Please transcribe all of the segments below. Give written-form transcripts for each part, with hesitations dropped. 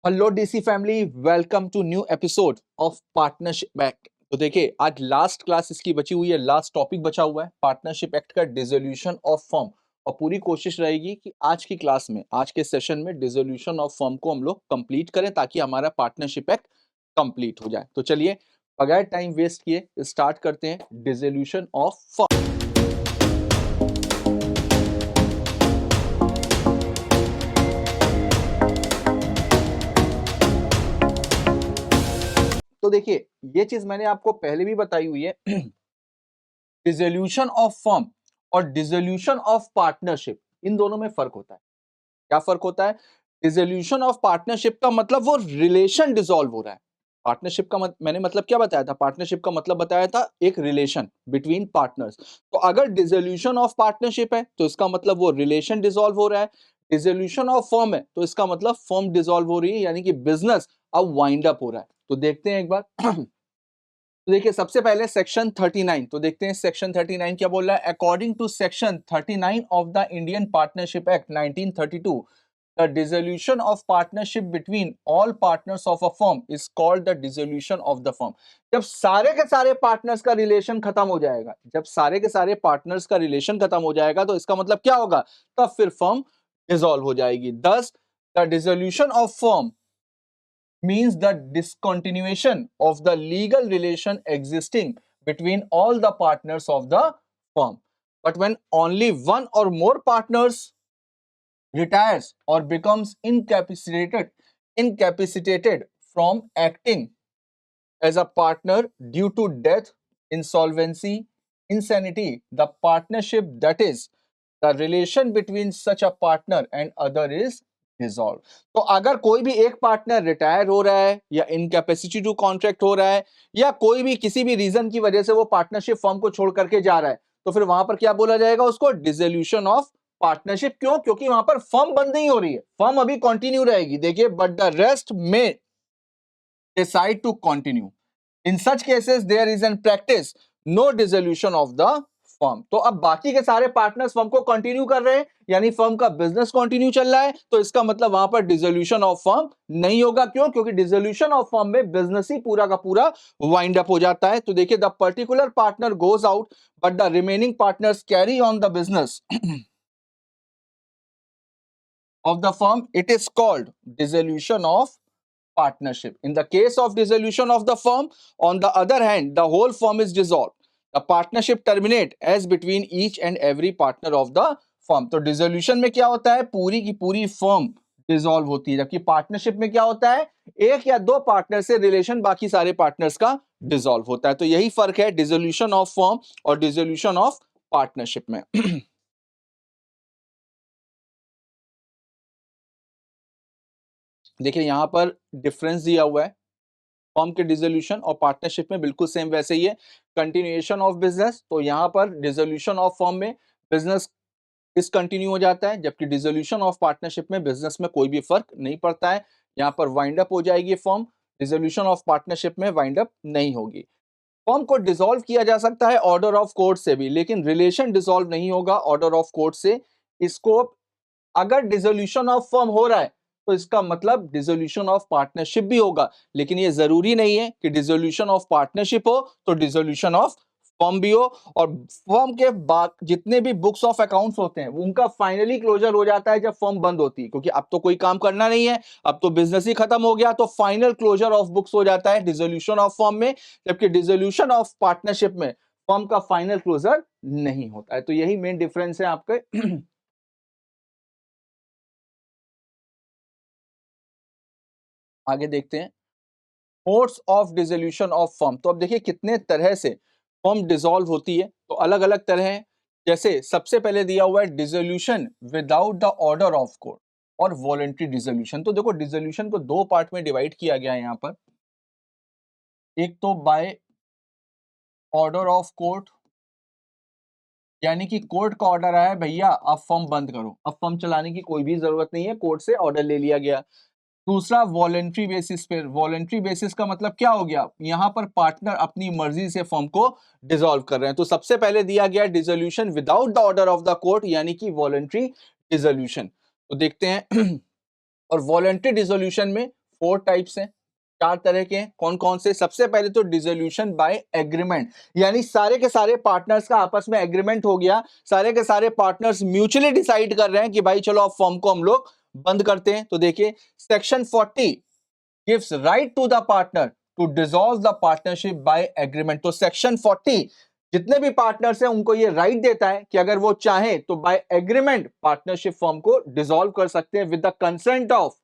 Hello DC family, welcome to new episode of partnership act. तो देखिए, आज last class इसकी बची हुई है, लास्ट टॉपिक बचा हुआ है पार्टनरशिप एक्ट का, डिसोल्यूशन ऑफ फर्म। और पूरी कोशिश रहेगी कि आज की क्लास में, आज के सेशन में डिसोल्यूशन ऑफ फर्म को हम लोग कंप्लीट करें ताकि हमारा पार्टनरशिप एक्ट कंप्लीट हो जाए। तो चलिए, बगैर टाइम वेस्ट किए स्टार्ट करते हैं डिसोल्यूशन ऑफ फर्म। तो देखिए, ये चीज मैंने आपको पहले भी बताई हुई है। डिसोल्यूशन ऑफ फर्म और डिसोल्यूशन ऑफ पार्टनरशिप, इन दोनों में फर्क होता है। क्या फर्क होता है? डिसोल्यूशन ऑफ पार्टनरशिप का मतलब वो रिलेशन डिसॉल्व हो रहा है। पार्टनरशिप का मैंने मतलब क्या बताया था? पार्टनरशिप का मतलब बताया था एक रिलेशन बिटवीन पार्टनर्स। तो अगर डिसोल्यूशन ऑफ पार्टनरशिप है तो इसका मतलब वो रिलेशन डिसॉल्व हो रहा है। डिसोल्यूशन ऑफ फर्म है तो इसका मतलब फर्म डिसॉल्व हो रही है, यानी कि बिजनेस अब वाइंड अप हो रहा है। तो देखते हैं एक बार। तो देखिए, सबसे पहले सेक्शन 39, तो देखते हैं सेक्शन 39 क्या बोल रहा है। According to section 39 of the Indian partnership act 1932, the dissolution of partnership between all partners of a firm is called the dissolution of the firm. जब सारे के सारे पार्टनर्स का रिलेशन खत्म हो जाएगा, जब सारे के सारे पार्टनर्स का रिलेशन खत्म हो जाएगा, तो इसका मतलब क्या होगा? तब फिर फर्म डिसॉल्व हो जाएगी। दस, the dissolution of firm means the discontinuation of the legal relation existing between all the partners of the firm. But when only one or more partners retires or becomes incapacitated from acting as a partner due to death, insolvency, insanity, the partnership, that is the relation between such a partner and other is dissolve. तो अगर कोई भी एक partner retire हो रहा है या incapacity to contract हो रहा है या कोई भी किसी भी रीजन की वजह से वो पार्टनरशिप फर्म को छोड़ करके जा रहा है, तो फिर वहां पर क्या बोला जाएगा? उसको डिसोल्यूशन ऑफ पार्टनरशिप। क्यों? क्योंकि वहां पर फर्म बंद नहीं हो रही है, फर्म अभी कंटिन्यू रहेगी। देखिए, बट द रेस्ट में decide to continue. In such cases, there is in practice no dissolution of the firm. तो अब बाकी के सारे पार्टनर्स फर्म को कंटिन्यू कर रहे हैं, यानी फर्म का बिजनेस कंटिन्यू चल रहा है, तो इसका मतलब वहां पर डिसोल्यूशन ऑफ फर्म नहीं होगा। क्यों? क्योंकि डिसोल्यूशन ऑफ फर्म में बिजनेस ही पूरा का पूरा वाइंड अप हो जाता है। तो देखिए, the particular partner goes out but the remaining partners carry on the business of the firm, it is called dissolution of partnership. In the case of dissolution of the firm, on the other hand, the whole firm is dissolved. The partnership terminate as between each and every partner of the firm. तो dissolution में क्या होता है? पूरी की पूरी firm dissolve होती है, जबकि पार्टनरशिप में क्या होता है? एक या दो पार्टनर से रिलेशन बाकी सारे पार्टनर्स का डिसॉल्व होता है। तो यही फर्क है डिसोल्यूशन ऑफ फर्म और डिसोल्यूशन ऑफ पार्टनरशिप में। देखिए, यहां पर डिफरेंस दिया हुआ है फर्म के डिसोल्यूशन और पार्टनरशिप में, बिल्कुल सेम वैसे ही है। कंटिन्यूएशन ऑफ बिजनेस, तो यहां पर डिसोल्यूशन ऑफ फर्म में बिजनेस डिसकंटिन्यू हो जाता है, जबकि डिसोल्यूशन ऑफ पार्टनरशिप में बिजनेस में कोई भी फर्क नहीं पड़ता है। यहां पर वाइंड अप हो जाएगी फर्म, डिसोल्यूशन ऑफ पार्टनरशिप में वाइंड अप नहीं होगी। फर्म को डिसॉल्व किया जा सकता है ऑर्डर ऑफ कोर्ट से भी, लेकिन रिलेशन डिसॉल्व नहीं होगा ऑर्डर ऑफ कोर्ट से। इसको, अगर डिसोल्यूशन ऑफ फर्म हो रहा है तो इसका मतलब डिसोल्यूशन ऑफ पार्टनरशिप भी होगा, लेकिन ये जरूरी नहीं है कि डिसोल्यूशन ऑफ पार्टनरशिप हो तो डिसोल्यूशन ऑफ फर्म भी हो। और फर्म के बाद जितने भी बुक्स ऑफ अकाउंट्स होते हैं उनका फाइनली क्लोजर हो जाता है जब फर्म बंद होती है, क्योंकि अब तो कोई काम करना नहीं है, अब तो बिजनेस ही खत्म हो गया, तो फाइनल क्लोजर ऑफ बुक्स हो जाता है डिसोल्यूशन ऑफ फर्म में, जबकि डिसोल्यूशन ऑफ पार्टनरशिप में फर्म का फाइनल क्लोजर नहीं होता है। तो यही मेन डिफरेंस है आपके। आगे देखते हैं modes of dissolution of firm. तो अब देखिए कितने तरह से फर्म डिसॉल्व होती है, तो अलग अलग तरह हैं। जैसे सबसे पहले दिया हुआ है dissolution without the order of court और वॉलंटरी डिसोल्यूशन। तो देखो, डिसोल्यूशन को दो पार्ट में डिवाइड किया गया है यहाँ पर। एक तो बाय ऑर्डर ऑफ कोर्ट, यानी कि कोर्ट का ऑर्डर आया, भैया अब फर्म बंद करो, अब फर्म चलाने की कोई भी जरूरत नहीं है, कोर्ट से ऑर्डर ले लिया गया। दूसरा वॉलेंट्री बेसिस पे। वॉलेंट्री बेसिस का मतलब क्या हो गया? यहां पर पार्टनर अपनी मर्जी से फर्म को डिसॉल्व कर रहे हैं। तो सबसे पहले दिया गया dissolution without the order of the court, यानी कि वॉलेंट्री डिसोल्यूशन। तो देखते हैं। और वॉलेंट्री डिसोल्यूशन में 4 टाइप्स हैं, 4 तरह के हैं। कौन कौन से? सबसे पहले तो डिसोल्यूशन बाय एग्रीमेंट, यानी सारे के सारे पार्टनर्स का आपस में एग्रीमेंट हो गया, सारे के सारे पार्टनर्स म्यूचुअली डिसाइड कर रहे हैं कि भाई चलो अब फर्म को हम लोग बंद करते हैं। तो देखिए section 40 gives right to the partner to dissolve the partnership by agreement. तो सेक्शन 40 जितने भी पार्टनर्स हैं उनको ये राइट देता है कि अगर वो चाहे तो बाय एग्रीमेंट पार्टनरशिप फर्म को डिसॉल्व कर सकते हैं with the consent of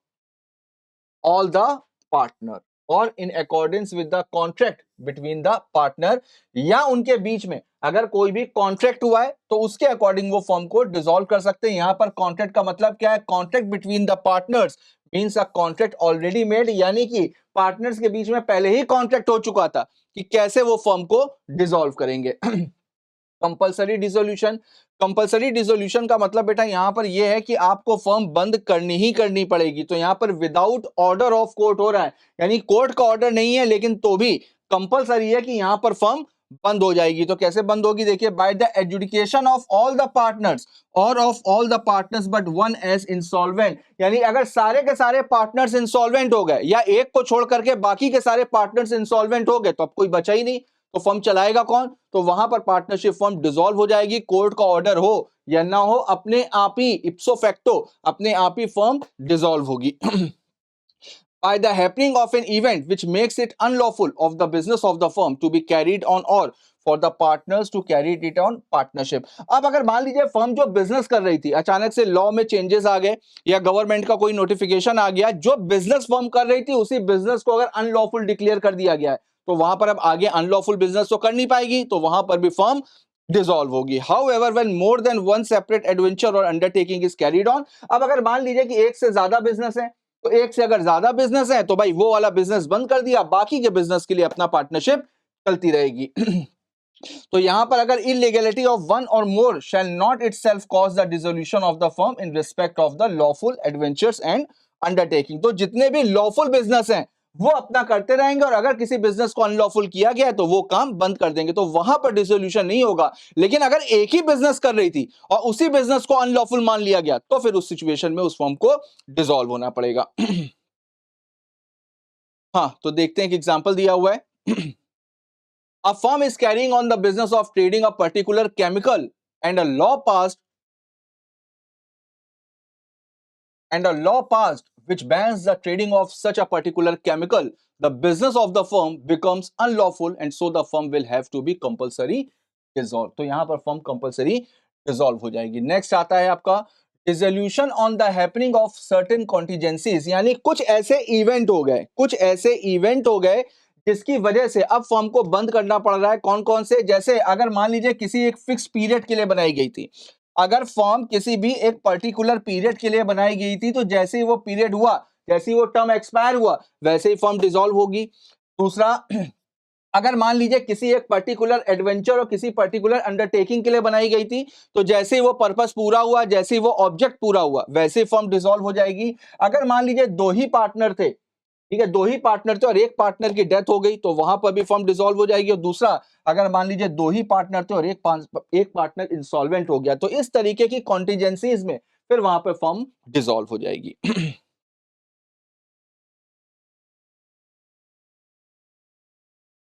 all the partner और in accordance with the contract between the partner, या उनके बीच में अगर कोई भी कॉन्ट्रैक्ट हुआ है तो उसके अकॉर्डिंग वो फर्म को डिसॉल्व कर सकते हैं। यहां पर कॉन्ट्रैक्ट का मतलब क्या है? Contract between the partners means a contract already made, यानी कि पार्टनर्स के बीच में पहले ही कॉन्ट्रैक्ट हो चुका था कि कैसे वो फर्म को डिसॉल्व करेंगे। कंपलसरी डिसोल्यूशन, कंपलसरी डिसोल्यूशन का मतलब बेटा यहां पर यह है कि आपको फर्म बंद करनी ही करनी पड़ेगी। तो यहां पर विदाउट ऑर्डर ऑफ कोर्ट हो रहा है, यानी कोर्ट का ऑर्डर नहीं है लेकिन तो भी कंपलसरी है कि यहां पर फर्म बंद हो जाएगी। तो कैसे बंद होगी? देखिए by the adjudication of all the partners और of all the partners but one as insolvent, यानी अगर सारे के सारे पार्टनर्स इंसॉल्वेंट हो गए या एक को छोड़ करके बाकी के सारे पार्टनर्स इंसॉल्वेंट हो गए तो अब कोई बचा ही नहीं, तो फर्म चलाएगा कौन? तो वहां पर पार्टनरशिप फर्म डिसॉल्व हो जाएगी, कोर्ट का ऑर्डर हो या ना हो, अपने आप ही इप्सो फैक्टो अपने आप ही फर्म डिसॉल्व होगी। by the happening of an event which makes it unlawful of the business of the firm to be carried on or for the partners to carry it on partnership। अब अगर मान लीजिए firm जो business कर रही थी अचानक से लॉ में चेंजेस आ गए या गवर्नमेंट का कोई नोटिफिकेशन आ गया, जो बिजनेस फर्म कर रही थी उसी बिजनेस को अगर अनलॉफुल डिक्लेयर कर दिया गया है तो वहां पर अब आगे अनलॉफुल बिजनेस तो कर नहीं पाएगी, तो वहां पर भी फर्म डिसॉल्व होगी। However, when more than one separate adventure or undertaking is carried on, अब अगर मान लीजिए कि एक से ज्यादा बिजनेस है तो एक से अगर ज्यादा बिजनेस है तो भाई वो वाला बिजनेस बंद कर दिया, बाकी के बिजनेस के लिए अपना पार्टनरशिप चलती रहेगी। तो यहां पर अगर इलीगैलिटी ऑफ वन और more shall not itself cause the dissolution of the firm in respect of the lawful adventures and undertaking, तो जितने भी लॉफुल बिजनेस हैं वो अपना करते रहेंगे और अगर किसी बिजनेस को अनलॉफुल किया गया है तो वो काम बंद कर देंगे, तो वहां पर डिसोल्यूशन नहीं होगा। लेकिन अगर एक ही बिजनेस कर रही थी और उसी बिजनेस को अनलॉफुल मान लिया गया तो फिर उस सिचुएशन में उस फर्म को डिसॉल्व होना पड़ेगा। हाँ, तो देखते हैं कि एग्जांपल दिया हुआ है। A firm is carrying on the business of trading a particular chemical and a law passed which bans the trading of such a particular chemical, the business of the firm becomes unlawful and so the firm will have to be compulsory dissolved। तो यहां पर firm compulsory dissolve हो जाएगी। Next आता है आपका dissolution on the happening of certain contingencies, यानी कुछ ऐसे इवेंट हो गए जिसकी वजह से अब फर्म को बंद करना पड़ रहा है। कौन कौन से? जैसे अगर मान लीजिए किसी एक फिक्स पीरियड के लिए बनाई गई थी, अगर फर्म किसी भी एक पर्टिकुलर पीरियड के लिए बनाई गई थी तो जैसे ही वो पीरियड हुआ, जैसे ही वो टर्म एक्सपायर हुआ वैसे ही फर्म डिसॉल्व होगी। दूसरा, अगर मान लीजिए किसी एक पर्टिकुलर एडवेंचर और किसी पर्टिकुलर अंडरटेकिंग के लिए बनाई गई थी तो जैसे ही वो पर्पस पूरा हुआ, जैसे ही वो ऑब्जेक्ट पूरा हुआ वैसे ही फर्म डिसॉल्व हो जाएगी। अगर मान लीजिए दो ही पार्टनर थे, ठीक है, दो ही पार्टनर थे और एक पार्टनर की डेथ हो गई तो वहां पर भी फर्म डिसॉल्व हो जाएगी। और दूसरा, अगर मान लीजिए दो ही पार्टनर थे और एक पार्टनर इंसॉल्वेंट हो गया तो इस तरीके की कॉन्टिजेंसीज में फिर वहां पर फर्म डिसॉल्व हो जाएगी।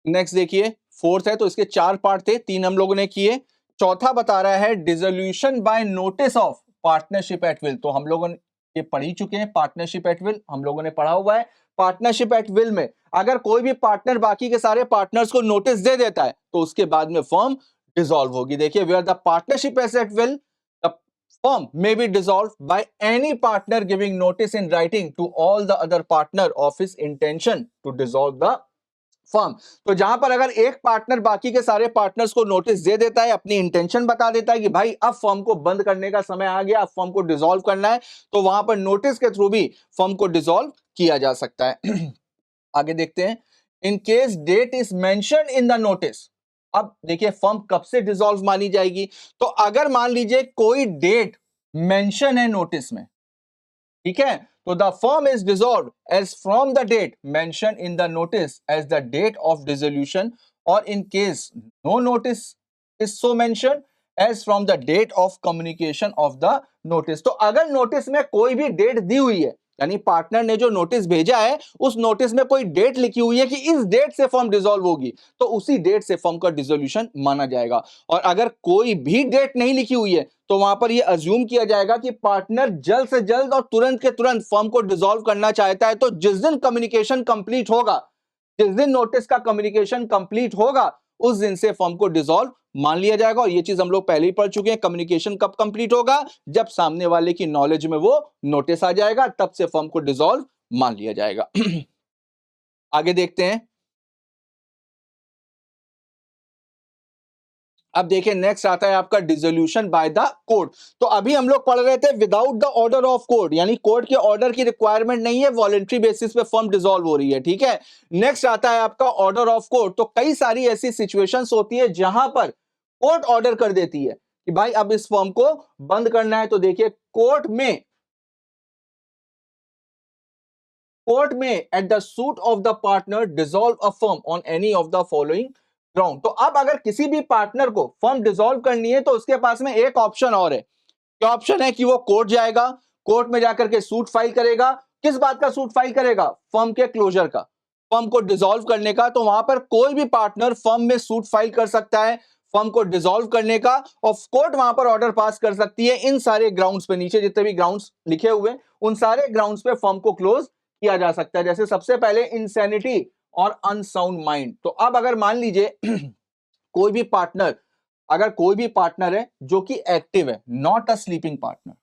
नेक्स्ट देखिए, फोर्थ है तो इसके 4 पार्ट थे, 3 हम लोगों ने किए। चौथा बता रहा है dissolution by notice of partnership at will. तो हम लोगों ने ये पढ़ ही चुके हैं, पार्टनरशिप एट विल हम लोगों ने पढ़ा हुआ है। पार्टनरशिप एट विल में अगर कोई भी पार्टनर बाकी के सारे पार्टनर्स को नोटिस दे देता है तो उसके बाद में फर्म डिसॉल्व होगी। देखिए, where the partnership is at will the firm may be dissolved by any partner giving notice in writing to all the other partner of his intention to dissolve the firm. तो जहां पर अगर एक partner बाकी के सारे partners को notice दे देता है, अपनी इंटेंशन बता देता है कि भाई अब फर्म को बंद करने का समय आ गया, अब फर्म को डिसॉल्व करना है, तो वहां पर नोटिस के थ्रू भी फर्म को डिसॉल्व किया जा सकता है। आगे देखते हैं, in case date is mentioned in the notice. अब देखिए फर्म कब से डिसॉल्व मानी जाएगी, तो अगर मान लीजिए कोई डेट मेंशन है नोटिस में, ठीक है, तो the firm is dissolved as from the date mention in the notice as the date of dissolution, और in case no notice is so mention as from the date of communication of the notice. तो अगर notice में कोई भी date दी हुई है यानी partner ने जो नोटिस भेजा है उस नोटिस में कोई डेट लिखी हुई है कि इस डेट से फर्म डिसॉल्व होगी, तो उसी डेट से फर्म का डिसोल्यूशन माना जाएगा। और अगर कोई भी डेट नहीं लिखी हुई है तो वहां पर यह अज्यूम किया जाएगा कि पार्टनर जल्द से जल्द और तुरंत के तुरंत फर्म को डिसॉल्व करना चाहता है। तो जिस दिन कम्युनिकेशन कंप्लीट होगा, जिस दिन नोटिस का कम्युनिकेशन कंप्लीट होगा, उस दिन से फर्म को डिसॉल्व मान लिया जाएगा। और ये चीज हम लोग पहले ही पढ़ चुके हैं, कम्युनिकेशन कब कंप्लीट होगा, जब सामने वाले की नॉलेज में वो नोटिस आ जाएगा, तब से फर्म को डिसॉल्व मान लिया जाएगा। आगे देखते हैं। अब देखिए नेक्स्ट आता है आपका डिसोल्यूशन बाय द कोर्ट। तो अभी हम लोग पढ़ रहे थे without the order of court, यानी कोर्ट के ऑर्डर की रिक्वायरमेंट नहीं है, वॉलंटरी बेसिस पे फर्म डिसॉल्व हो रही है, ठीक है। नेक्स्ट आता है आपका ऑर्डर ऑफ कोर्ट। तो कई सारी ऐसी सिचुएशंस होती है जहां पर कोर्ट ऑर्डर कर देती है कि भाई अब इस फर्म को बंद करना है। तो देखिए कोर्ट में at the suit of the partner dissolve a firm on any of the following ground. तो अब अगर किसी भी पार्टनर को फर्म डिसॉल्व करनी है तो उसके पास में एक ऑप्शन और है। क्या ऑप्शन है कि वो कोर्ट जाएगा, कोर्ट में जाकर के सूट फाइल करेगा। किस बात का सूट फाइल करेगा? फर्म के क्लोजर का, फर्म को डिसॉल्व करने का। तो वहां पर कोई भी पार्टनर फर्म में सूट फाइल कर सकता है फर्म को डिसॉल्व करने का, और कोर्ट वहां पर ऑर्डर पास कर सकती है इन सारे ग्राउंड्स पे, नीचे जितने भी ग्राउंड्स लिखे हुए उन सारे ग्राउंड्स पे फर्म को क्लोज किया जा सकता है। जैसे सबसे पहले इंसैनिटी और अनसाउंड माइंड। तो अब अगर मान लीजिए कोई भी पार्टनर, अगर कोई भी पार्टनर है जो कि एक्टिव है, नॉट अ स्लीपिंग पार्टनर,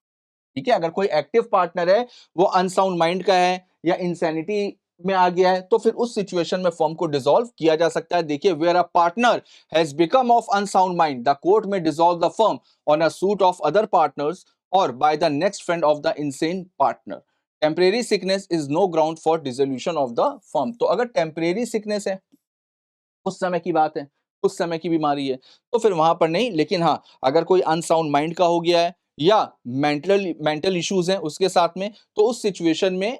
ठीक है, अगर कोई एक्टिव पार्टनर है वो अनसाउंड माइंड का है या इंसैनिटी में आ गया है, तो फिर उस सिचुएशन में फर्म को डिसॉल्व किया जा सकता है। देखिए where a partner has become of unsound mind the court may dissolve the firm on a suit of other partners और by the next friend of the insane partner. Temporary sickness is no ground for dissolution of the firm. तो अगर temporary sickness है, उस समय की बात है, उस समय की बीमारी है, तो फिर वहां पर नहीं। लेकिन हाँ, अगर कोई अनसाउंड माइंड का हो गया है या मेंटल इश्यूज हैं उसके साथ में, तो उस सिचुएशन में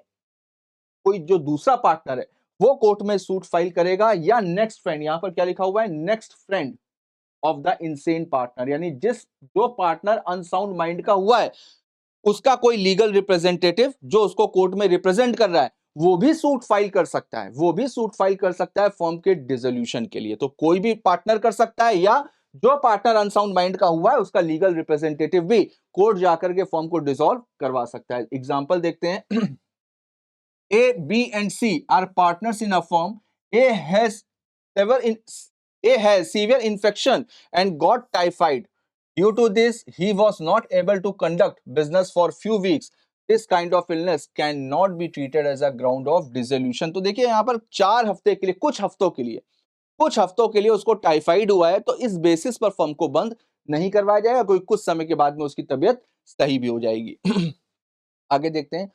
कोई जो दूसरा पार्टनर है वो कोर्ट में सूट फाइल करेगा, या नेक्स्ट फ्रेंड, यहां पर क्या लिखा हुआ है, next friend of the insane partner, यानी जो पार्टनर अनसाउंड माइंड का हुआ है उसका कोई लीगल रिप्रेजेंटेटिव जो उसको कोर्ट में रिप्रेजेंट कर रहा है वो भी सूट फाइल कर सकता है, वो भी सूट फाइल कर सकता है फर्म के डिसोल्यूशन के लिए। तो कोई भी पार्टनर कर सकता है, या जो पार्टनर अनसाउंड माइंड का हुआ है उसका लीगल रिप्रेजेंटेटिव भी कोर्ट जाकर के फर्म को डिसॉल्व करवा सकता है। एग्जांपल देखते हैं। A, B, and C are partners in a firm. A has severe in A has severe infection and got typhoid. Due to this, he was not able to conduct business for few weeks. This kind of illness cannot be treated as a ground of dissolution. तो देखिए यहाँ पर 4 हफ्ते के लिए, कुछ हफ्तों के लिए उसको टाइफाइड हुआ है, तो इस बेसिस पर फर्म को बंद नहीं करवाया जाएगा, कोई कुछ समय के बाद में उसकी तबीयत सही भी हो जाएगी। आगे देखते हैं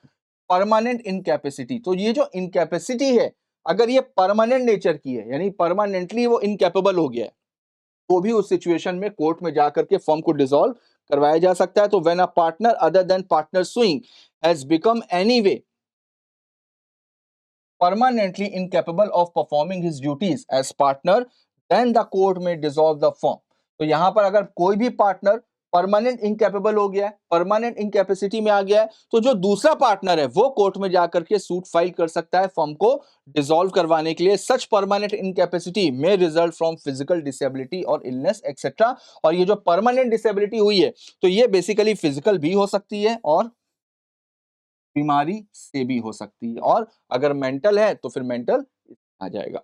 परमानेंट इनकैपेसिटी। तो ये जो इनकैपेसिटी है, अगर ये परमानेंट नेचर की है, यानी परमानेंटली वो इनकैपेबल हो गया है, तो भी उस सिचुएशन में कोर्ट में जाकर के फर्म को डिसॉल्व करवाया जा सकता है। तो when a partner other then partner suing has become anyway permanently incapable of performing his duties as partner, then the court may dissolve the firm. तो यहां पर अगर कोई भी पार्टनर परमानेंट इनकैपेबल हो गया है, परमानेंट इनकैपेसिटी में आ गया है, तो जो दूसरा पार्टनर है वो कोर्ट में जाकर के सूट फाइल कर सकता है फर्म को डिसॉल्व करवाने के लिए। सच परमानेंट इनकैपेसिटी में रिजल्ट फ्रॉम फिजिकल डिसेबिलिटी और इलनेस एक्सेट्रा। और ये जो परमानेंट डिसेबिलिटी हुई है तो ये बेसिकली फिजिकल भी हो सकती है और बीमारी से भी हो सकती है, और अगर मेंटल है तो फिर मेंटल आ जाएगा।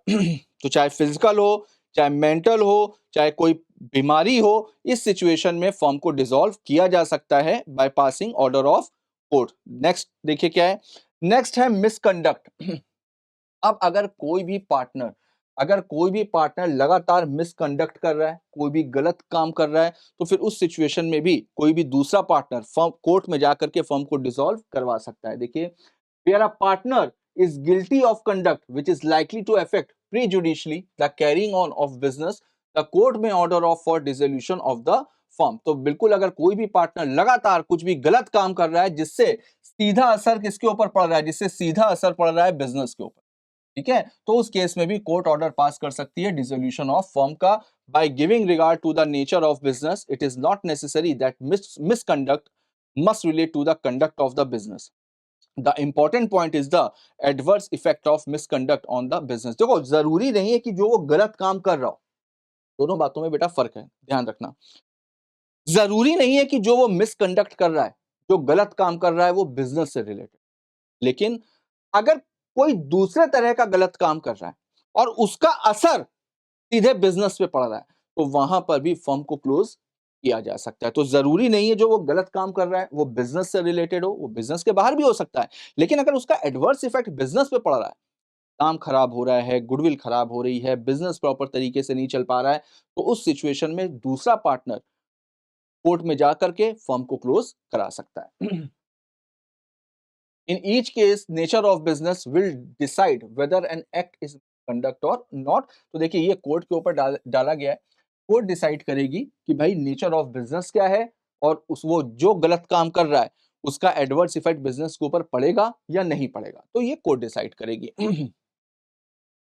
तो चाहे फिजिकल हो, चाहे मेंटल हो, चाहे कोई बीमारी हो, इस सिचुएशन में फर्म को डिसॉल्व किया जा सकता है by passing order of court. Next देखिए क्या है, नेक्स्ट है मिसकंडक्ट। अब अगर कोई भी पार्टनर लगातार मिसकंडक्ट कर रहा है, कोई भी गलत काम कर रहा है, तो फिर उस सिचुएशन में भी कोई भी दूसरा पार्टनर फर्म कोर्ट में जाकर के फर्म को डिसॉल्व करवा सकता है। देखिए where a partner is guilty of conduct which is likely to affect prejudicially the carrying on of business, the court may order off for dissolution of the firm। तो बिल्कुल अगर कोई भी पार्टनर लगातार कुछ भी गलत काम कर रहा है जिससे सीधा असर किसके ऊपर पड़ रहा है, जिससे सीधा असर पड़ रहा है बिजनेस के ऊपर, ठीक है, तो उस केस में भी कोर्ट ऑर्डर पास कर सकती है डिसोल्यूशन ऑफ फर्म का। By giving regard to the nature of business, it is not necessary that misconduct must relate to the conduct of the business. The important point is the adverse effect of misconduct on the business. देखो जरूरी नहीं है कि जो वो गलत काम कर रहा हो, दोनों बातों में बेटा फर्क है, ध्यान रखना। जरूरी नहीं है कि जो वो मिसकंडक्ट कर रहा है, जो गलत काम कर रहा है, वो बिजनेस से रिलेटेड। लेकिन अगर कोई दूसरे तरह का गलत काम कर रहा है और उसका असर सीधे बिजनेस पे पड़ रहा है, तो वहां पर भी फर्म को क्लोज किया जा सकता है। तो जरूरी नहीं है जो वो गलत काम कर रहा है वो बिजनेस से रिलेटेड हो, वो बिजनेस के बाहर भी हो सकता है। लेकिन अगर उसका एडवर्स इफेक्ट बिजनेस पे पड़ रहा है, काम खराब हो रहा है, गुडविल खराब हो रही है, बिजनेस प्रॉपर तरीके से नहीं चल पा रहा है, तो उस सिचुएशन में दूसरा पार्टनर कोर्ट में जाकर के फर्म को क्लोज करा सकता है। In each case, nature of business will decide whether an act is conduct or not। तो देखिए ये कोर्ट के ऊपर डाला गया है। कोर्ट डिसाइड करेगी कि भाई नेचर ऑफ बिजनेस क्या है और उस वो जो गलत काम कर रहा है उसका एडवर्स इफेक्ट बिजनेस के ऊपर पड़ेगा या नहीं पड़ेगा, तो ये कोर्ट डिसाइड करेगी।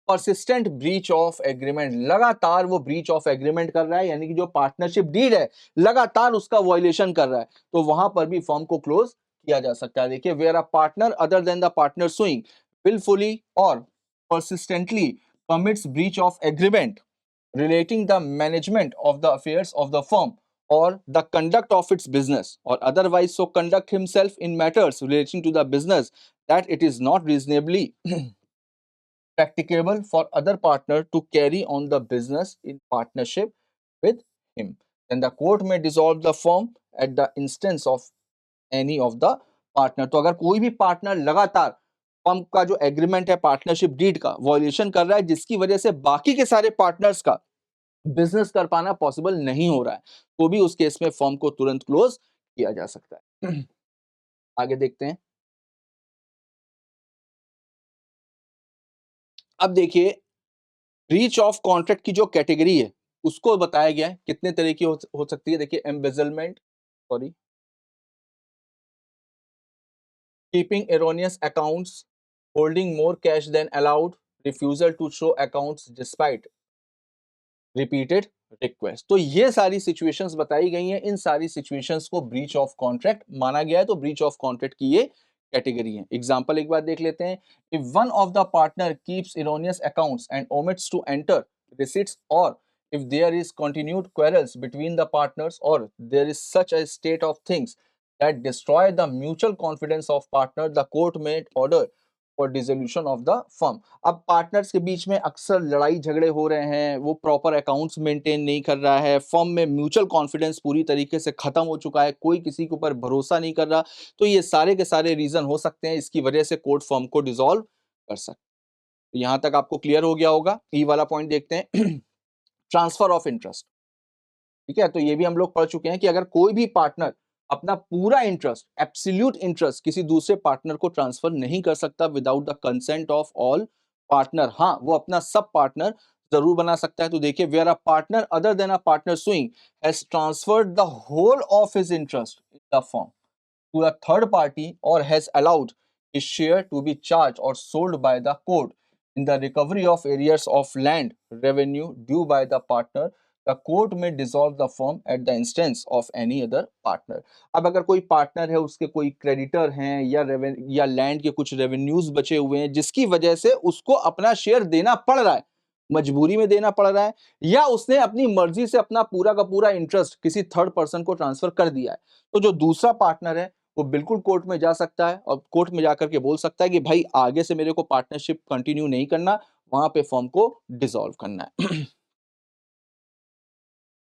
परसिस्टेंट ब्रीच ऑफ एग्रीमेंट, लगातार वो ब्रीच ऑफ एग्रीमेंट कर रहा है, यानी कि जो पार्टनरशिप डीड है लगातार उसका वायलेशन कर रहा है, तो वहां पर भी फर्म को क्लोज किया जा सकता है। देखिए where a partner other than the partner suing willfully और persistently commits breach of agreement relating the management of the affairs of the firm or the conduct of its business or otherwise so conduct himself in matters relating to the business that it is not reasonably practicable for other partner to carry on the business in partnership with him, then the court may dissolve the firm at the instance of any of the partner। तो अगर कोई भी partner लगातार firm का जो agreement है partnership deed का violation कर रहा है जिसकी वजह से बाकी के सारे पार्टनर्स का बिजनेस कर पाना पॉसिबल नहीं हो रहा है, तो भी उस केस में फर्म को तुरंत क्लोज किया जा सकता है। आगे देखते हैं। अब देखिए ब्रीच ऑफ कॉन्ट्रैक्ट की जो कैटेगरी है उसको बताया गया है कितने तरह की हो सकती है। देखिए embezzlement, sorry, keeping erroneous accounts, holding more cash than allowed, refusal to show accounts despite repeated request. तो ये सारी सिचुएशंस बताई गई हैं, इन सारी सिचुएशंस को ब्रीच ऑफ कॉन्ट्रैक्ट माना गया है, तो ब्रीच ऑफ कॉन्ट्रैक्ट की ये कैटेगरी है। एग्जांपल एक बार देख लेते हैं। If one of the partner keeps erroneous accounts and omits to enter receipts, or if there is continued quarrels between the partners, or there is such a state of things that destroy the mutual confidence of partner, the court may order for dissolution of the firm. अब partners के बीच में अक्सर लड़ाई झगड़े हो रहे हैं, वो प्रॉपर अकाउंट्स मेंटेन नहीं कर रहा है, फर्म में म्यूचुअल कॉन्फिडेंस पूरी तरीके से खत्म हो चुका है, कोई किसी के ऊपर भरोसा नहीं कर रहा, तो ये सारे के सारे रीजन हो सकते हैं, इसकी वजह से कोर्ट फर्म को डिसॉल्व कर सकते हैं। तो यहां तक आपको क्लियर हो गया होगा। ई वाला पॉइंट देखते हैं। ट्रांसफर ऑफ इंटरेस्ट, ठीक है, तो ये भी हम लोग पढ़ चुके हैं कि अगर कोई भी पार्टनर अपना पूरा इंटरेस्ट, एब्सोल्यूट इंटरेस्ट किसी दूसरे पार्टनर को ट्रांसफर नहीं कर सकता without the consent of all partner. हाँ, वो अपना सब पार्टनर जरूर बना सकता है। तो देखिए where a partner other than a partner suing has transferred the whole of his interest in the firm to a third party or has allowed his share to be charged or sold by the court in the recovery of areas of land revenue due by the partner, the court may dissolve the firm at the instance of any other partner। अब अगर कोई partner है उसके कोई creditor हैं या land के कुछ रेवेन्यूज बचे हुए हैं जिसकी वजह से उसको अपना शेयर देना पड़ रहा है, मजबूरी में देना पड़ रहा है, या उसने अपनी मर्जी से अपना पूरा का पूरा इंटरेस्ट किसी थर्ड पर्सन को ट्रांसफर कर दिया है, तो जो दूसरा पार्टनर है वो बिल्कुल कोर्ट में जा सकता है और कोर्ट में जाकर के बोल सकता है कि भाई आगे से मेरे को पार्टनरशिप कंटिन्यू नहीं करना, वहां पे फर्म को डिसॉल्व करना है।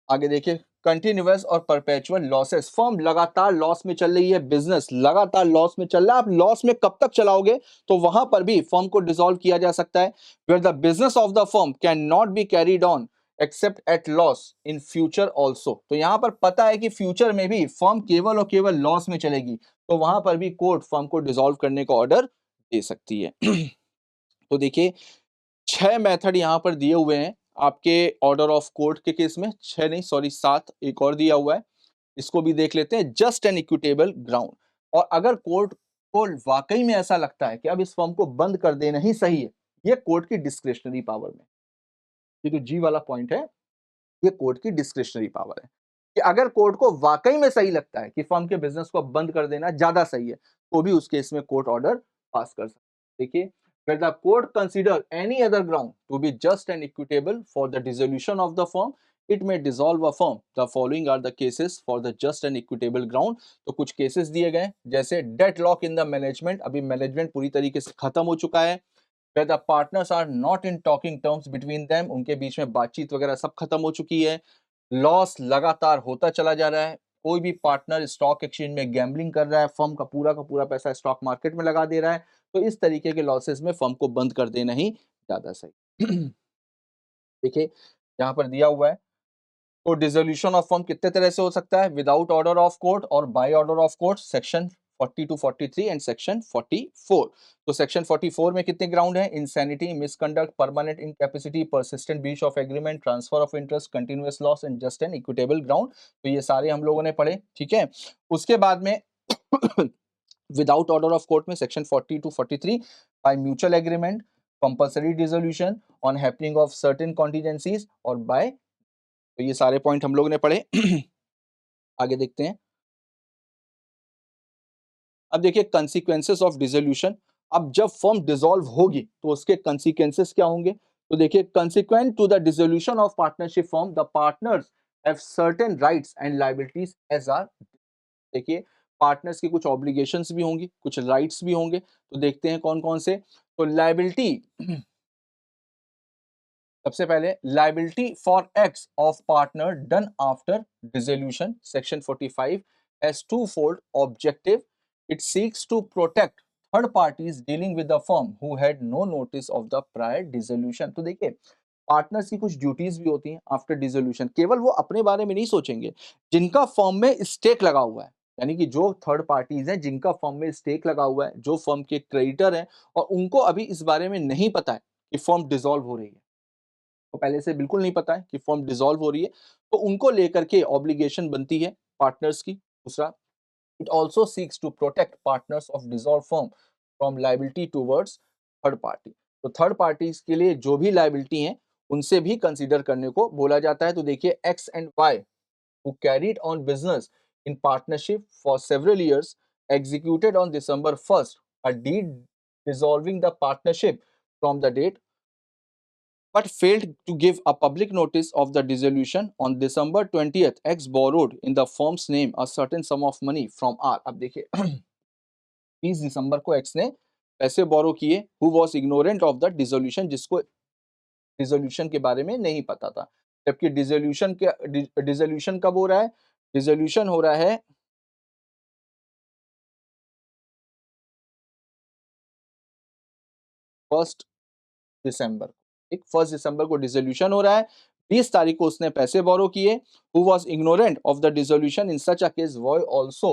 आगे देखिए कंटिन्यूअस और परपेचुअल लॉसेस, फर्म लगातार लॉस में चल रही है, बिजनेस लगातार लॉस में चल रहा है, आप लॉस में कब तक चलाओगे, तो वहां पर भी फर्म को डिसॉल्व किया जा सकता है। Where the business of the firm can not be carried on except at loss in future also. तो यहां पर पता है कि फ्यूचर में भी फर्म केवल और केवल लॉस में चलेगी, तो वहां पर भी कोर्ट फर्म को डिसॉल्व करने का ऑर्डर दे सकती है। तो देखिए 6 मेथड यहाँ पर दिए हुए हैं आपके ऑर्डर ऑफ कोर्ट के केस में, 6 नहीं सॉरी 7 एक और दिया हुआ है, इसको भी देख लेते हैं। जस्ट एन इक्विटेबल ग्राउंड, और अगर कोर्ट को वाकई में ऐसा लगता है कि अब इस फर्म को बंद कर देना ही सही है, ये कोर्ट की डिस्क्रिशनरी पावर में, ये जो जी वाला पॉइंट है ये कोर्ट की डिस्क्रिशनरी पावर है। कि अगर कोर्ट को वाकई में सही लगता है कि फर्म के बिजनेस को बंद कर देना ज्यादा सही है, तो भी उस केस में कोर्ट ऑर्डर पास कर सकता है। देखिए, where the court consider any other ground to be just and equitable for the dissolution of the firm, it may dissolve a firm. The following are the cases for the just and equitable ground. तो कुछ cases दिए गए, जैसे deadlock in the management, अभी management पूरी तरीके से खत्म हो चुका है, where the partners are not in talking terms between them, उनके बीच में बातचीत वगैरह सब खत्म हो चुकी है, लॉस लगातार होता चला जा रहा है, कोई भी पार्टनर स्टॉक एक्सचेंज में गैम्बलिंग कर रहा है, फर्म का पूरा पैसा स्टॉक मार्केट में लगा दे रहा है, तो इस तरीके के लॉसेस में फर्म को बंद कर देना ही ज्यादा सही। देखिए, यहाँ पर दिया हुआ है, तो डिसोल्यूशन ऑफ फर्म कितने तरह से हो सकता है, विदाउट ऑर्डर ऑफ कोर्ट और by order of court, section 40 to 43 and section 44। तो सेक्शन 44 में कितने ग्राउंड है, insanity, misconduct, permanent incapacity, persistent breach of agreement, transfer of interest, continuous loss and just and equitable ground. तो ये सारे हम लोगों ने पढ़े, ठीक है। उसके बाद में विदाउट ऑर्डर ऑफ कोर्ट में section 40 to 43, by mutual agreement, compulsory dissolution on happening of certain contingencies, और बाय, तो ये सारे पॉइंट हम लोगों ने पढ़े। आगे देखते हैं। अब देखिए, कंसीक्वेंसेस ऑफ डिसोल्यूशन, अब जब फर्म डिसॉल्व होगी तो उसके कंसीक्वेंसेस क्या होंगे, तो देखिए, consequent to the dissolution of partnership firm, the partners have certain rights and liabilities as are. देखिए, पार्टनर्स की कुछ ऑब्लिगेशंस भी होंगी, कुछ राइट्स भी होंगे, तो देखते हैं कौन कौन से। तो लायबिलिटी, सबसे पहले, liability for acts of partner done after dissolution, section 45 has twofold objective. It seeks to protect third parties dealing with the firm who had no notice of the prior dissolution. तो देखिए, partners की कुछ duties भी होती हैं after dissolution, केवल वो अपने बारे में नहीं सोचेंगे, जिनका फर्म में स्टेक लगा हुआ है, यानी कि जो थर्ड पार्टीज हैं जिनका फर्म में स्टेक लगा हुआ है, जो फर्म के क्रेडिटर हैं, और उनको अभी इस बारे में नहीं पता है कि फर्म डिसॉल्व हो रही है, तो पहले से बिल्कुल नहीं पता है कि फर्म डिसॉल्व हो रही है, तो उनको लेकर के ऑब्लिगेशन बनती है पार्टनर्स की। दूसरा, it also seeks to protect partners of dissolve firm from liability towards third party. तो थर्ड पार्टीज के लिए जो भी लायबिलिटी हैं उनसे भी कंसीडर करने को बोला जाता है। तो देखिए, X and Y who carried on business in partnership for several years executed on December 1st a deed dissolving the partnership from the date, but failed to give a public notice of the dissolution on December 20th, X borrowed in the firm's name a certain sum of money from R। अब देखिए, 30 दिसंबर को X ने पैसे बोरो किए, who was ignorant of the dissolution, जिसको dissolution के बारे में नहीं पता था, जबकि डिसोल्यूशन कब हो रहा है, डिसोल्यूशन हो रहा है 1 दिसंबर, एक 1 दिसंबर को डिसोल्यूशन हो रहा है, 20 तारीख को उसने पैसे बोरो किए, who was ignorant of the dissolution, in such a case boy also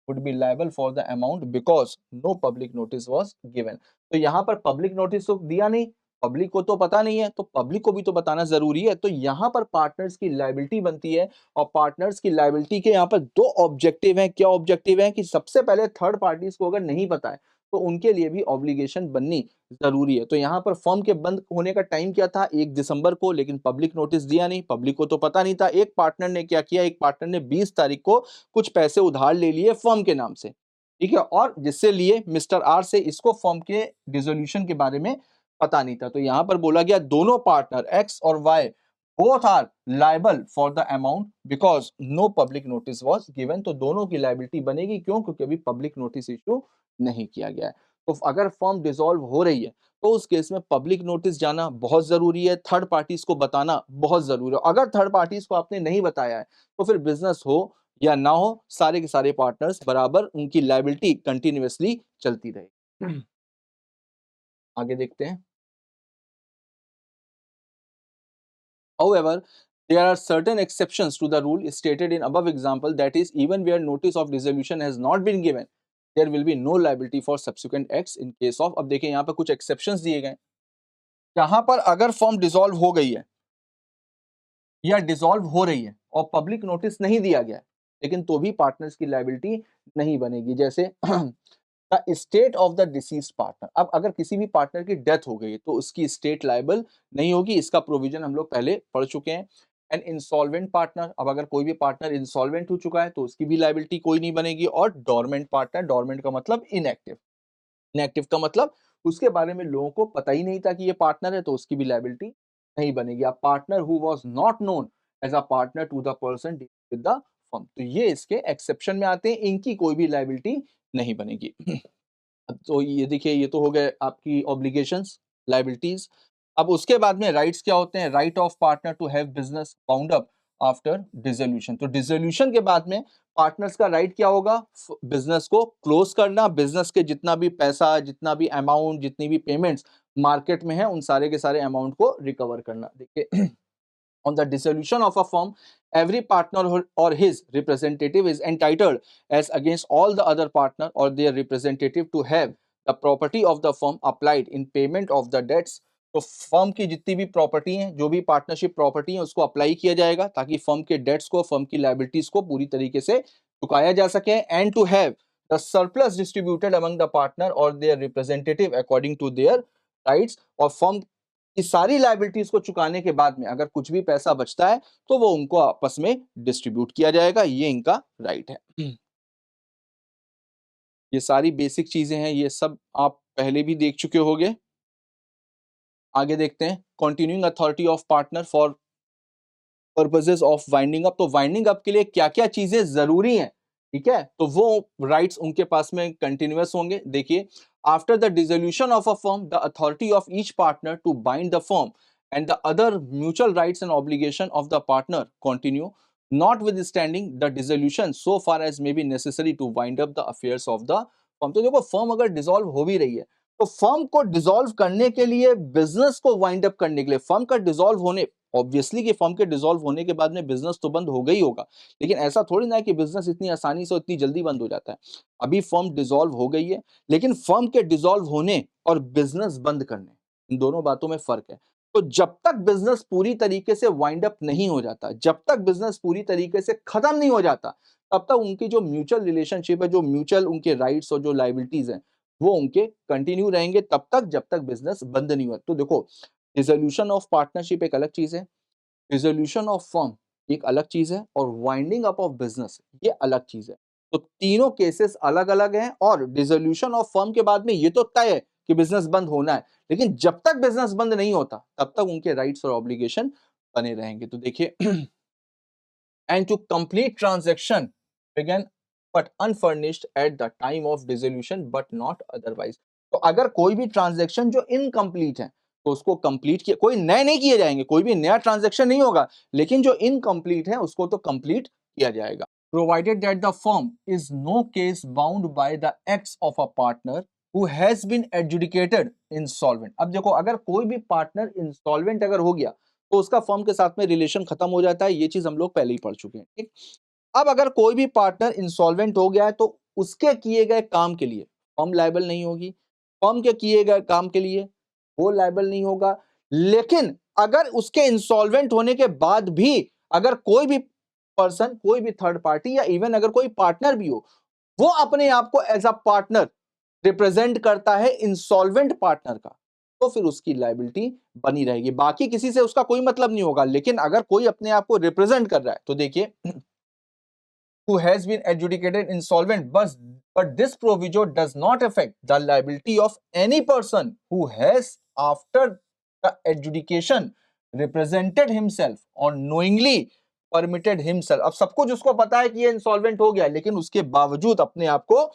would be liable for the amount because no public notice was given। तो यहाँ पर पब्लिक नोटिस तो दिया नहीं, पब्लिक को तो पता नहीं है, तो पब्लिक को भी तो बताना जरूरी है, तो यहाँ पर पार्टनर्स की लायबिलिटी बनती है, और पार्टनर्स की लायबिलिटी के यहाँ पर दो ऑब्जेक्टिव हैं। क्या ऑब्जेक्टिव है, कि सबसे पहले थर्ड पार्टीज को अगर नहीं पता है तो उनके लिए भी ऑब्लिगेशन बननी जरूरी है। तो यहाँ पर फर्म के बंद होने का टाइम क्या था, 1 दिसंबर को, लेकिन पब्लिक नोटिस दिया नहीं, पब्लिक को तो पता नहीं था। एक पार्टनर ने क्या किया, एक पार्टनर ने 20 तारीख को कुछ पैसे उधार ले लिए फर्म के नाम से, ठीक है, और जिससे लिए मिस्टर आर से, इसको फर्म के डिसोल्यूशन के बारे में पता नहीं था। तो यहाँ पर बोला गया दोनों पार्टनर एक्स और Y both are liable for the amount because no public notice was given. तो दोनों की लायबिलिटी बनेगी, क्यों, क्योंकि अभी पब्लिक नोटिस इशू नहीं किया गया है। तो अगर फर्म डिसॉल्व हो रही है तो उस केस में पब्लिक नोटिस जाना बहुत जरूरी है, थर्ड पार्टीज को बताना बहुत जरूरी है। अगर थर्ड पार्टीज को आपने नहीं बताया है तो फिर बिजनेस हो या ना हो, सारे के सारे पार्टनर्स बराबर उनकी लायबिलिटी कंटिन्यूअसली चलती रहे। आगे देखते हैं। However, there are certain exceptions to the rule stated in above example, that is, even where notice of dissolution has not been given, there will be no liability for subsequent acts in case of। अब देखिए, यहाँ पर कुछ exceptions दिए गए, यहाँ पर अगर फर्म डिसॉल्व हो गई है या डिसॉल्व हो रही है और पब्लिक नोटिस नहीं दिया गया है, लेकिन तो भी पार्टनर्स की लायबिलिटी नहीं बनेगी। जैसे the state of the deceased partner, अब अगर किसी भी पार्टनर की डेथ हो गई तो उसकी स्टेट लायबल नहीं होगी, इसका प्रोविजन हम लोग पहले पढ़ चुके हैं। एन इंसॉल्वेंट पार्टनर, अब अगर कोई भी पार्टनर इंसॉल्वेंट हो चुका है तो उसकी भी लायबिलिटी कोई नहीं बनेगी, और डोरमेंट पार्टनर, डोरमेंट का मतलब इनएक्टिव, इनएक्टिव का मतलब उसके बारे में लोगों को पता ही नहीं था कि ये पार्टनर है, तो उसकी भी लायबिलिटी नहीं बनेगी। A partner who was not known as a partner to the person with the firm, तो ये इसके एक्सेप्शन में आते हैं, इनकी कोई भी लायबिलिटी नहीं बनेगी। तो ये देखिए, ये तो हो गए आपकी ऑब्लिगेशंस, लायबिलिटीज। अब उसके बाद में राइट्स क्या होते हैं? Right of partner to have business bound up after dissolution. तो डिसोल्यूशन के बाद में पार्टनर्स का राइट क्या होगा? बिजनेस को क्लोज करना, बिजनेस के जितना भी पैसा, जितना भी अमाउंट, जितनी भी पेमेंट्स मार्केट में है, उन सारे के सारे अमाउंट को रिकवर करना। देखिए, on the dissolution of a firm, every partner or his representative is entitled, as against all the other partner or their representative, to have the property of the firm applied in payment of the debts. तो firm की जितनी भी property है, जो भी partnership property है, उसको apply किया जाएगा ताकि फर्म के डेट्स को, फर्म की लायबिलिटीज को पूरी तरीके से चुकाया जा सके। And to have the surplus distributed among the partner और their representative according to their rights. और फर्म इस सारी लायबिलिटीज को चुकाने के बाद में अगर कुछ भी पैसा बचता है तो वो उनको आपस में डिस्ट्रीब्यूट किया जाएगा, ये इनका राइट है। ये सारी बेसिक चीजें हैं, ये सब आप पहले भी देख चुके होंगे। आगे देखते हैं, continuing authority of partner for purposes of winding up. तो वाइंडिंग अप के लिए क्या क्या चीजें जरूरी हैं, ठीक है, तो वो राइट्स उनके पास में कंटिन्यूअस होंगे। देखिए, after the dissolution of a firm, the authority of each partner to bind the firm and the other mutual rights and obligation of the partner continue, notwithstanding the dissolution, so far as may be necessary to wind up the affairs of the firm। तो देखो, firm अगर dissolve हो भी रही है तो firm को dissolve करने के लिए, बिजनेस को वाइंड अप करने के लिए, फर्म का डिसॉल्व होने, ऑब्वियसली कि फर्म के डिसॉल्व होने के बाद में बिजनेस तो बंद हो गई होगा, लेकिन ऐसा थोड़ी ना है कि बिजनेस इतनी आसानी से, इतनी जल्दी बंद हो जाता है। अभी फर्म डिसॉल्व हो गई है, लेकिन फर्म के डिसॉल्व होने और बिजनेस बंद करने, इन दोनों बातों में फर्क है। तो जब तक बिजनेस पूरी तरीके से वाइंड अप नहीं हो जाता, जब तक बिजनेस पूरी तरीके से खत्म नहीं हो जाता, तब तक उनकी जो म्यूचुअल रिलेशनशिप है, जो म्यूचुअल उनके राइट्स और जो लायबिलिटीज हैं, वो उनके कंटिन्यू रहेंगे तब तक जब तक बिजनेस बंद नहीं हुआ। तो देखो, डिसोल्यूशन ऑफ पार्टनरशिप एक अलग चीज है, डिसोल्यूशन ऑफ फर्म एक अलग चीज है, और वाइंडिंग अप ऑफ बिजनेस ये अलग चीज है। तो तीनों केसेस अलग अलग हैं, और डिसोल्यूशन ऑफ फर्म के बाद में ये तो तय है कि बिजनेस बंद होना है, लेकिन जब तक बिजनेस बंद नहीं होता तब तक उनके राइट्स और ऑब्लिगेशन बने रहेंगे। तो देखिए, and to complete transaction begun but unfurnished at the time of dissolution but not otherwise. तो अगर कोई भी ट्रांजैक्शन जो इनकम्प्लीट है तो उसको कंप्लीट किया, कोई नए नहीं किए जाएंगे, कोई भी नया ट्रांजैक्शन नहीं होगा, लेकिन जो इनकम्प्लीट है उसको तो कंप्लीट किया जाएगा। Provided that the firm is no case bound by the acts of a partner who has been adjudicated insolvent। अब देखो, अगर कोई भी पार्टनर इंसॉल्वेंट अगर हो गया तो उसका फर्म के साथ में रिलेशन खत्म हो जाता है, ये चीज हम लोग पहले ही पढ़ चुके हैं, ठीक। अब अगर कोई भी पार्टनर इंसॉल्वेंट हो गया है तो उसके किए गए काम के लिए फर्म लायबल नहीं होगी, फर्म के किए गए काम के लिए वो लायबल नहीं होगा। लेकिन अगर उसके इंसॉल्वेंट होने के बाद भी अगर कोई भी पर्सन, कोई भी थर्ड पार्टी, या इवन अगर कोई पार्टनर भी हो, वो अपने आप को एज अ पार्टनर रिप्रेजेंट करता है इंसॉल्वेंट पार्टनर का, तो फिर उसकी लायबिलिटी बनी रहेगी, बाकी किसी से उसका कोई मतलब नहीं होगा। लेकिन अगर कोई अपने आप को रिप्रेजेंट कर रहा है तो देखिए, who has been adjudicated insolvent, but this proviso does not affect the liability of any person who has after the adjudication represented himself or knowingly permitted himself। अब सब कुछ उसको पता है कि ये इंसॉल्वेंट हो गया, लेकिन उसके बावजूद अपने आप को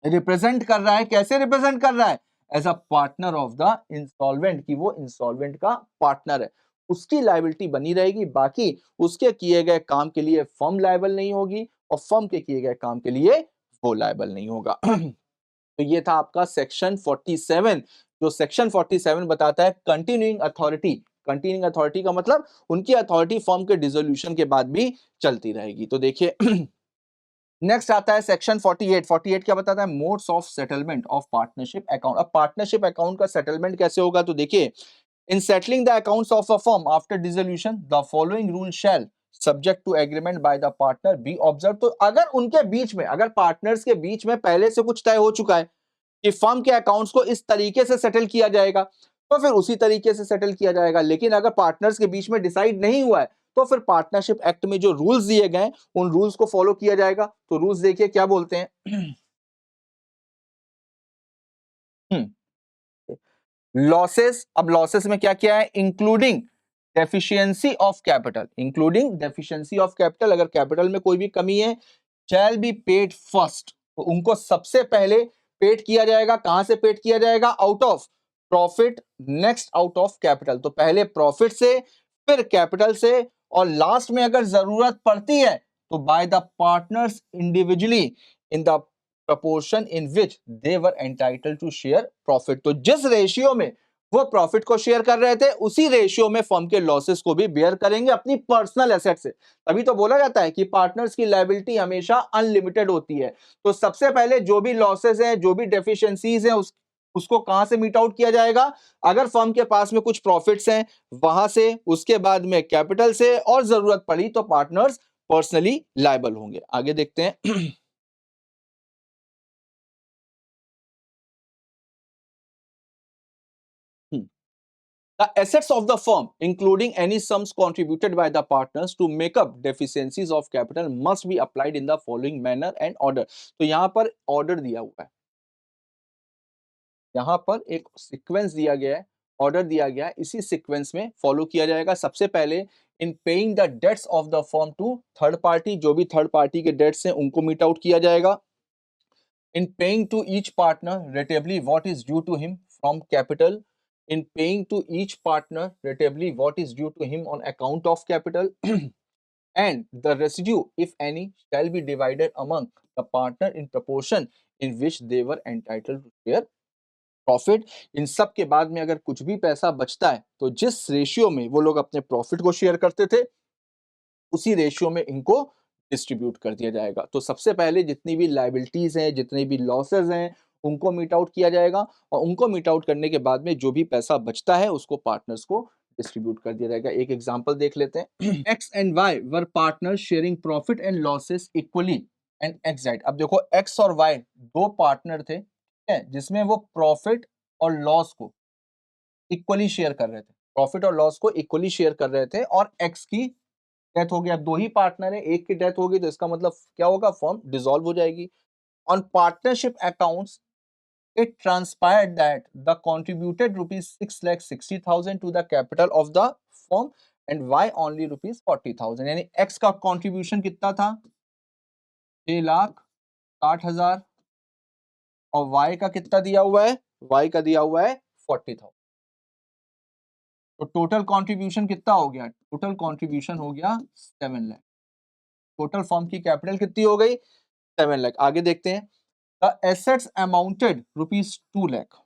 रिप्रेजेंट कर रहा है। कैसे रिप्रेजेंट कर रहा है? As a partner of the insolvent, कि वो इंसॉल्वेंट का पार्टनर है, उसकी लायबिलिटी बनी रहेगी। बाकी उसके किए गए काम के लिए फर्म लायबल नहीं होगी, और फर्म के किए गए काम के लिए वो लायबल नहीं होगा। तो ये था आपका सेक्शन 47, जो सेक्शन 47 बताता है कंटिन्यूइंग अथॉरिटी। कंटिन्यूइंग अथॉरिटी का मतलब उनकी अथॉरिटी फर्म के डिसोल्यूशन के बाद भी चलती रहेगी। तो देखिए, नेक्स्ट आता है सेक्शन 48। 48 क्या बताता है? Modes of settlement of partnership account. अब पार्टनरशिप अकाउंट का सेटलमेंट कैसे होगा? तो देखिए, in settling the accounts of a firm after dissolution the following rule shall subject to agreement by the partner be observe. तो अगर उनके बीच में, अगर पार्टनर्स के बीच में पहले से कुछ तय हो चुका है कि फर्म के अकाउंट्स को इस तरीके से सेटल किया जाएगा, तो फिर उसी तरीके से सेटल किया जाएगा। लेकिन अगर पार्टनर्स के बीच में डिसाइड नहीं हुआ है तो फिर पार्टनरशिप एक्ट में जो रूल्स दिए गए उन रूल्स को फॉलो किया जाएगा। तो रूल्स देखिए क्या बोलते हैं। लॉसेस, अब लॉसेस में क्या क्या है, including deficiency of capital, including deficiency of capital, अगर कैपिटल में कोई भी कमी है, शैल बी पेड फर्स्ट, तो उनको सबसे पहले पेड किया जाएगा। कहां से पेड किया जाएगा, out of profit, next out of capital, तो पहले प्रॉफिट से फिर कैपिटल से, और लास्ट में अगर जरूरत पड़ती है तो by the partners individually in the proportion in which they were entitled to share profit. तो जिस रेशियो में वो प्रॉफिट को शेयर कर रहे थे उसी रेशियो में फर्म के लॉसेस को भी बेयर करेंगे अपनी पर्सनल एसेट से। तभी तो बोला जाता है कि पार्टनर्स की लायबिलिटी हमेशा अनलिमिटेड होती है। तो सबसे पहले जो भी लॉसेस हैं, जो भी डेफिशिएंसीज हैं, उसको कहां से मीट आउट किया जाएगा, अगर फर्म के पास में कुछ प्रॉफिट्स हैं वहां से, उसके बाद में कैपिटल से, और जरूरत पड़ी तो पार्टनर्स पर्सनली लायबल होंगे। आगे देखते हैं। The assets of the firm, including any sums contributed by the partners to make up deficiencies of capital, must be applied in the following manner and order. तो यहां पर ऑर्डर दिया हुआ है, यहां पर एक सीक्वेंस दिया गया है, ऑर्डर दिया गया है, इसी सीक्वेंस में फॉलो किया जाएगा। सबसे पहले in paying the debts of the firm to third party, जो भी थर्ड पार्टी के डेट्स हैं उनको मीट आउट किया जाएगा। in paying to each partner ratably what is due to him from capital, in paying to each partner ratably what is due to him on account of capital, and the residue, if any, shall be divided among the partner in proportion in which they were entitled to share profit. इन सब के बाद में अगर कुछ भी पैसा बचता है तो जिस रेशियो में वो लोग अपने प्रॉफिट को शेयर करते थे उसी रेशियो में इनको डिस्ट्रीब्यूट कर दिया जाएगा। तो सबसे पहले जितनी भी लायबिलिटीज हैं, जितने भी लॉसेस हैं, उनको मीट आउट किया जाएगा, और उनको मीट आउट करने के बाद में जो भी पैसा बचता है उसको पार्टनर्स को डिस्ट्रीब्यूट कर दिया जाएगा। एक एग्जांपल देख लेते हैं। X and why were partners sharing profit and losses equally and x died. अब देखो एक्स और वाई दो पार्टनर थे, ठीक है, जिसमें वो प्रॉफिट और लॉस को इक्वली शेयर कर रहे थे, प्रॉफिट और लॉस को इक्वली शेयर कर रहे थे, और एक्स की डेथ हो गया। अब दो ही पार्टनर है, एक की डेथ होगी तो इसका मतलब क्या होगा, फर्म डिसॉल्व हो जाएगी। On partnership accounts it transpired that the contributed rupees 6,60,000 to the capital of the firm and Y only rupees 40,000, यानी X का contribution कितना था, 6,60,000, और Y का कितना दिया हुआ है, Y का दिया हुआ है 40,000। तो टोटल कंट्रीब्यूशन कितना हो गया, टोटल कंट्रीब्यूशन हो गया 7 लाख। टोटल फर्म की कैपिटल कितनी हो गई, 7 लाख। आगे देखते हैं। The assets amounted rupees 2 lakh.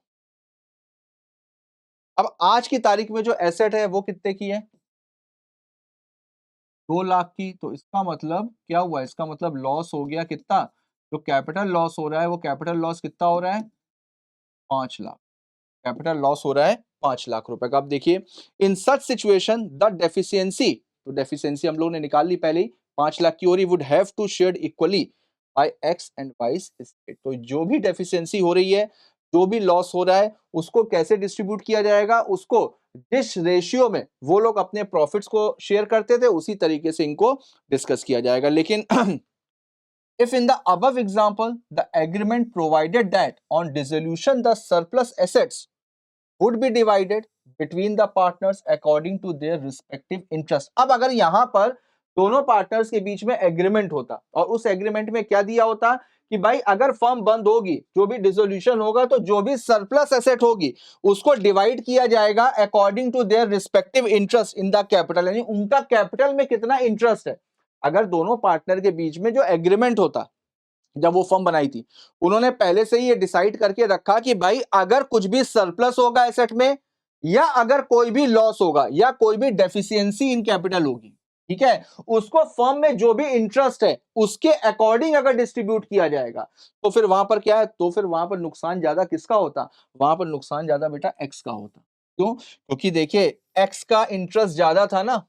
अब आज की तारीख में जो एसेट है वो कितने की है, 2 लाख की। तो इसका मतलब क्या हुआ, इसका मतलब लॉस हो गया कितना, जो कैपिटल लॉस हो रहा है वो कैपिटल लॉस कितना हो रहा है, 5 लाख। कैपिटल लॉस हो रहा है 5 लाख रुपए का। अब देखिए, इन सच सिचुएशन द डेफिशिएंसी, तो डेफिशिएंसी हम लोगों ने निकाल ली पहले ही, 5 लाख की, और would have to share equally by X and Y state. तो जो भी डेफिशिएंसी हो रही है, जो भी लॉस हो रहा है, उसको कैसे डिस्ट्रीब्यूट किया जाएगा, उसको जिस रेशियो में वो लोग अपने प्रॉफिट्स को शेयर करते थे उसी तरीके से इनको डिस्कस किया जाएगा। लेकिन if in the above example the agreement provided that on dissolution the surplus assets would be divided between the partners according to their respective interest। अब अगर यहां पर दोनों पार्टनर्स के बीच में एग्रीमेंट होता, और उस एग्रीमेंट में क्या दिया होता कि भाई अगर फर्म बंद होगी, जो भी डिसोल्यूशन होगा, तो जो भी सरप्लस एसेट होगी उसको डिवाइड किया जाएगा according to their respective interest in the capital, यानी उनका कैपिटल में कितना इंटरेस्ट है। अगर दोनों पार्टनर के बीच में जो एग्रीमेंट होता, जब वो फर्म बनाई थी, उन्होंने पहले से ही ये डिसाइड करके रखा कि भाई अगर कुछ भी सरप्लस होगा एसेट में, या अगर कोई भी लॉस होगा, या कोई भी डेफिशिएंसी इन कैपिटल होगी, ठीक है, उसको फर्म में जो भी इंटरेस्ट है उसके अकॉर्डिंग अगर डिस्ट्रीब्यूट किया जाएगा, तो फिर वहां पर क्या है, तो फिर वहां पर नुकसान ज्यादा किसका होता, वहां पर नुकसान ज्यादा बेटा एक्स का होता। क्यों, क्योंकि देखिए एक्स का इंटरेस्ट ज्यादा था ना।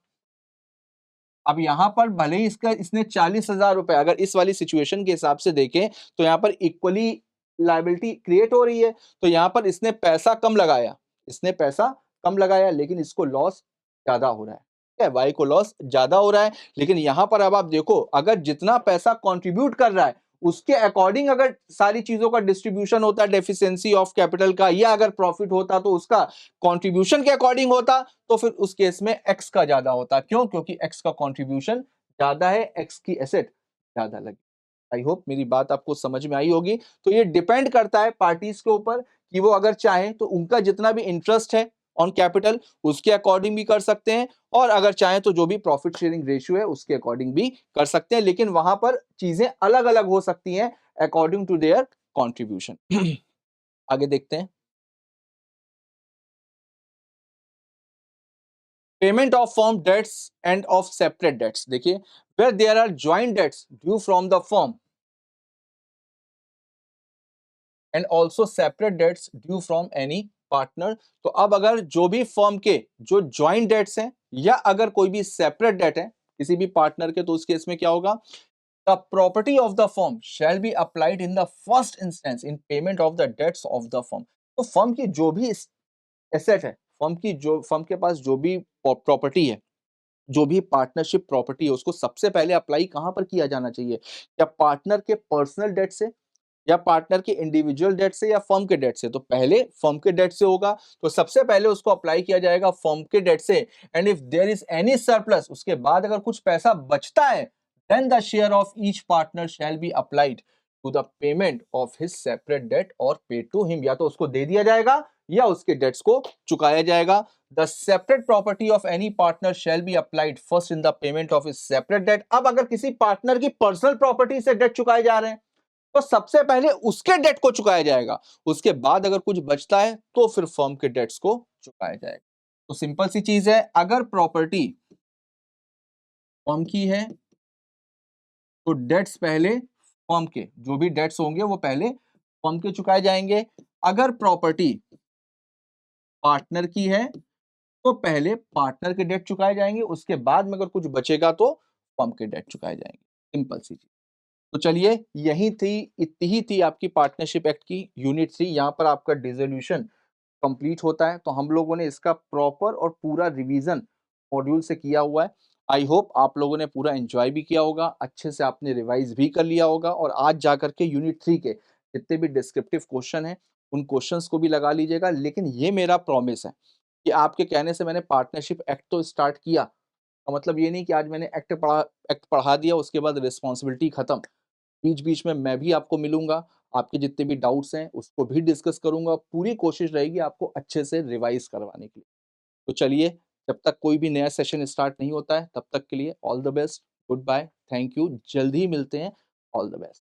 अब यहां पर भले ही इसने 40,000 रुपए, अगर इस वाली सिचुएशन के हिसाब से देखें तो यहां पर इक्वली लायबिलिटी क्रिएट हो रही है, तो यहां पर इसने पैसा कम लगाया, इसने पैसा कम लगाया, लेकिन इसको लॉस ज्यादा हो रहा है। है, Y को लॉस ज्यादा हो रहा है। लेकिन यहां पर अब आप देखो, अगर जितना पैसा कंट्रीब्यूट कर रहा है उसके अकॉर्डिंग अगर सारी चीजों का डिस्ट्रीब्यूशन होता, डेफिशिएंसी ऑफ कैपिटल का, या अगर प्रॉफिट होता तो उसका कंट्रीब्यूशन के अकॉर्डिंग होता, तो फिर उस केस में एक्स का ज्यादा होता। क्यों? क्योंकि एक्स का कंट्रीब्यूशन ज्यादा है, एक्स की एसेट ज्यादा लगी। आई होप मेरी बात आपको समझ में आई होगी। तो ये डिपेंड करता है पार्टीज के ऊपर कि वो अगर चाहें तो उनका जितना भी इंटरेस्ट है ऑन कैपिटल उसके अकॉर्डिंग भी कर सकते हैं, और अगर चाहें तो जो भी प्रॉफिट शेयरिंग रेशियो है उसके अकॉर्डिंग भी कर सकते हैं। लेकिन वहां पर चीजें अलग अलग हो सकती हैं अकॉर्डिंग टू देयर कॉन्ट्रीब्यूशन। आगे देखते हैं। Payment of firm debts and of separate debts. देखिए, where there are joint debts due from the firm and also separate debts due from any partner. तो अब अगर जो भी फर्म के जो ज्वाइंट डेट्स हैं या अगर कोई भी सेपरेट डेट है किसी भी पार्टनर के, तो उस केस में क्या होगा? The property of the firm shall be applied in the first instance in payment of the debts of the firm. तो फर्म की जो भी एसेट है, फर्म के पास जो भी प्रॉपर्टी है, जो भी पार्टनरशिप प्रॉपर्टी है, उसको सबसे पहले अप्लाई कहां पर किया जाना चाहिए? क्या पार्टनर के पर्सनल डेट से, या पार्टनर के इंडिविजुअल डेट से, या फर्म के डेट से? तो पहले फर्म के डेट से होगा, तो सबसे पहले उसको अप्लाई किया जाएगा फर्म के डेट से। And if there is any surplus, उसके बाद अगर कुछ पैसा बचता है, then the share of each partner shall be applied to the payment of his separate debt और पे टू हिम। या तो उसको दे दिया जाएगा या उसके डेट्स को चुकाया जाएगा। The separate property of any partner shall be applied first in the payment of his separate debt. अब अगर किसी पार्टनर की पर्सनल प्रॉपर्टी से डेट चुकाए जा रहे हैं, तो सबसे पहले उसके डेट को चुकाया जाएगा, उसके बाद अगर कुछ बचता है तो फिर फर्म के डेट्स को चुकाया जाएगा। तो सिंपल सी चीज है, अगर प्रॉपर्टी फर्म की है तो डेट्स पहले फर्म के, जो भी डेट्स होंगे वो पहले फर्म के चुकाए जाएंगे। अगर प्रॉपर्टी पार्टनर की है तो पहले पार्टनर के डेट चुकाए जाएंगे, उसके बाद में अगर कुछ बचेगा तो फर्म के डेट चुकाए जाएंगे। सिंपल सी चीज। तो चलिए, यही थी, इतनी ही थी आपकी पार्टनरशिप एक्ट की यूनिट 3। यहाँ पर आपका डिसोल्यूशन कंप्लीट होता है। तो हम लोगों ने इसका प्रॉपर और पूरा रिवीजन मॉड्यूल से किया हुआ है। आई होप आप लोगों ने पूरा एंजॉय भी किया होगा, अच्छे से आपने रिवाइज भी कर लिया होगा, और आज जाकर के यूनिट 3 के जितने भी डिस्क्रिप्टिव क्वेश्चन हैं उन क्वेश्चंस को भी लगा लीजिएगा। लेकिन ये मेरा प्रॉमिस है कि आपके कहने से मैंने पार्टनरशिप एक्ट तो स्टार्ट किया, का मतलब ये नहीं कि आज मैंने एक्ट पढ़ा दिया उसके बाद रिस्पॉन्सिबिलिटी खत्म। बीच-बीच में मैं भी आपको मिलूँगा, आपके जितने भी डाउट्स हैं उसको भी डिस्कस करूँगा, पूरी कोशिश रहेगी आपको अच्छे से रिवाइज़ करवाने की। तो चलिए, जब तक कोई भी नया सेशन स्टार्ट नहीं होता है, तब तक के लिए all the best, goodbye, thank you, जल्द ही मिलते हैं, ऑल द बेस्ट।